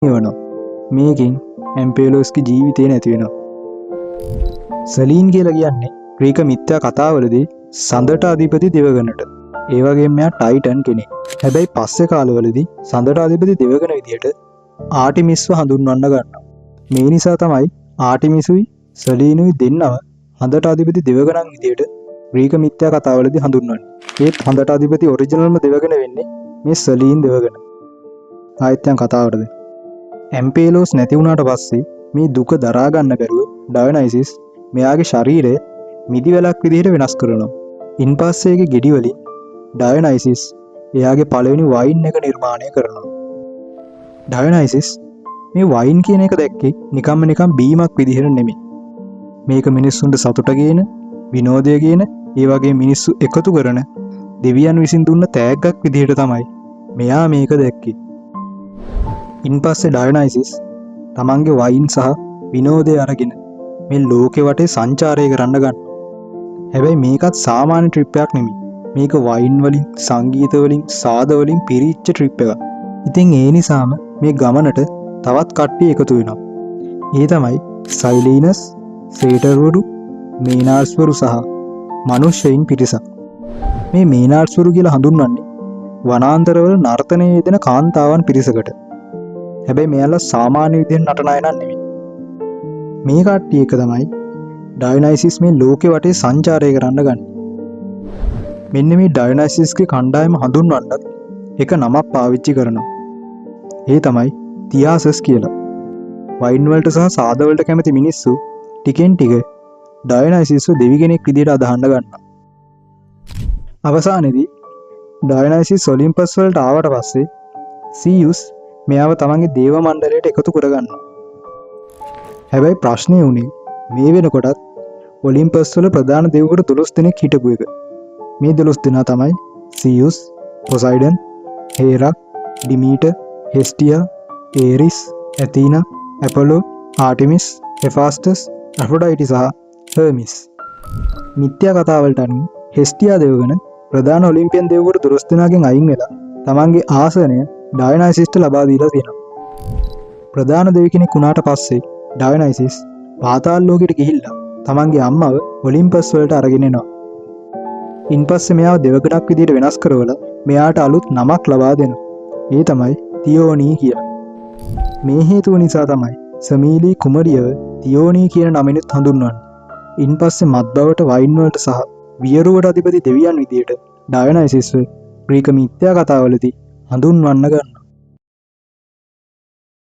වෙනවා. මේකෙන් ඇම්පේලෝස්ගේ ජීවිතේ නැති වෙනවා. සලීන් කියලා කියන්නේ ග්‍රීක මිත්‍යා කතාවලදී සඳට අධිපති දෙවගණට. ඒ වගේම මෙයා ටයිටන් කෙනෙක්. හැබැයි පස්සේ කාලවලදී සඳට අධිපති දෙවගණ විදියට ආටිමිස්ව හඳුන්වන්න ගන්නවා. මේ නිසා තමයි ආටිමිසුයි සලීනුයි දෙන්නම හඳට අධිපති දෙවගණන් විදියට ග්‍රීක මිත්‍යා කතාවලදී හඳුන්වන්නේ. ඒත් හඳට අධිපති ඔරිජිනල්ම දෙවගණ වෙන්නේ මේ සලීන් දෙවගණ. ආයෙත් යන කතාවටද. ඇම්පේලෝස් නැති වුණාට පස්සේ මේ දුක දරා ගන්න බැරුව ඩයොනයිසිස් මෙයාගේ ශරීරය මිදි වැලක් විදිහට වෙනස් කරනවා. ඉන්පස්සේ ඒකේ ගෙඩි වලින් ඩයොනයිසිස් එයාගේ පළවෙනි වයින් එක නිර්මාණය කරනවා. ඩයොනයිසිස් මේ වයින් කියන එක දැක්කේ නිකම් බීමක් විදිහට නෙමෙයි. මේක මිනිස්සුන්ට සතුට ගේන, විනෝදය ගේන, ඒ වගේ මිනිස්සු එකතු කරන දෙවියන් විසින් දුන්න තෑග්ගක් විදිහට තමයි මෙයා මේක දැක්කේ. ඉන්පස්සේ ඩයොනයිසිස් තමන්ගේ වයින් සහ විනෝදය අරගෙන මේ ලෝකෙ වටේ සංචාරය කරන්න ගන්න. හැබැයි මේකත් සාමාන්‍ය ට්‍රිප් එකක් නෙමෙයි. මේක වයින් වලින්, සංගීත වලින්, සාද වලින් පිරිච්ච ට්‍රිප් එකක්. ඉතින් ඒ නිසාම මේ ගමනට තවත් කට්ටිය එකතු වෙනවා. ඒ තමයි සයිලීනස්, සේටර්වරු, මේනාර්ස්වරු සහ මනුෂ්‍යයින් පිරිසක්. මේ මේනාර්ස්වරු කියලා හඳුන්වන්නේ වනාන්තරවල නර්තනයේ යෙදෙන කාන්තාවන් පිරිසකට. හැබැයි මෙයාලා සාමාන්‍ය විදිහෙන් නටන අය නෙමෙයි. මේ කට්ටිය එක තමයි ඩයොනයිසිස් මේ ලෝකෙ වටේ සංචාරය කරන්න ගන්න. මෙන්න මේ ඩයොනයිසිස්ගේ කණ්ඩායම හඳුන්වන්නත් එක නමක් පාවිච්චි කරනවා. ඒ තමයි තියාසස් කියලා. වයින් වලට සහ සාද වලට කැමති මිනිස්සු ටිකෙන් ටික ඩයොනයිසිස්ව දෙවි කෙනෙක් විදිහට අදහන්න ගන්නවා. අවසානයේදී ඩයොනයිසිස් ඔලිම්පස් වලට ආවට පස්සේ සීයුස් මෙයාව තමන්ගේ දේව මණ්ඩලයට එකතු කරගන්නවා. හැබැයි ප්‍රශ්නේ උනේ මේ වෙනකොටත් ඔලිම්පස් වල ප්‍රධාන දෙවිවරු 12 දෙනෙක් හිටපු එක. මේ 12 දෙනා තමයි සීයුස්, පොසයිඩන්, හේරා, ඩිමීටර්, හෙස්ටියා, ඒරිස්, ඇතීනා, ඇපොලෝ, ආටිමිස්, හෙෆාස්ටස්, ඇෆ්‍රොඩයිටි සහ හර්මිස්. මිත්‍යා කතාවලට අනුව හෙස්ටියා දෙවගණ ප්‍රධාන ඔලිම්පියන් දෙවිවරු 12 දෙනාගෙන් අයින් වෙලා තමන්ගේ ආසනය ඩයොනයිසිස්ට ලබා දීලා තියෙනවා. ප්‍රධාන දෙවි කෙනෙක් වුණාට පස්සේ ඩයොනයිසිස් පාතාල ලෝකෙට ගිහිල්ලා තමන්ගේ අම්මව ඔලිම්පස් වලට අරගෙන එනවා. ඉන්පස්සේ මෙයාව දෙවගණක් විදිහට වෙනස් කරවලා මෙයාට අලුත් නමක් ලබා දෙනවා. ඒ තමයි තියෝනී කියලා. මේ හේතුව නිසා තමයි සමීලී කුමරියව තියෝනී කියන නමිනුත් හඳුන්වන්නේ. ඉන්පස්සේ මත්බවට, වයින් වලට සහ වියරුවට අධිපති දෙවියන් විදිහට ඩයොනයිසිස්ව ග්‍රීක මිත්‍යා කතාවලදී හඳුන්වන්න ගන්නවා.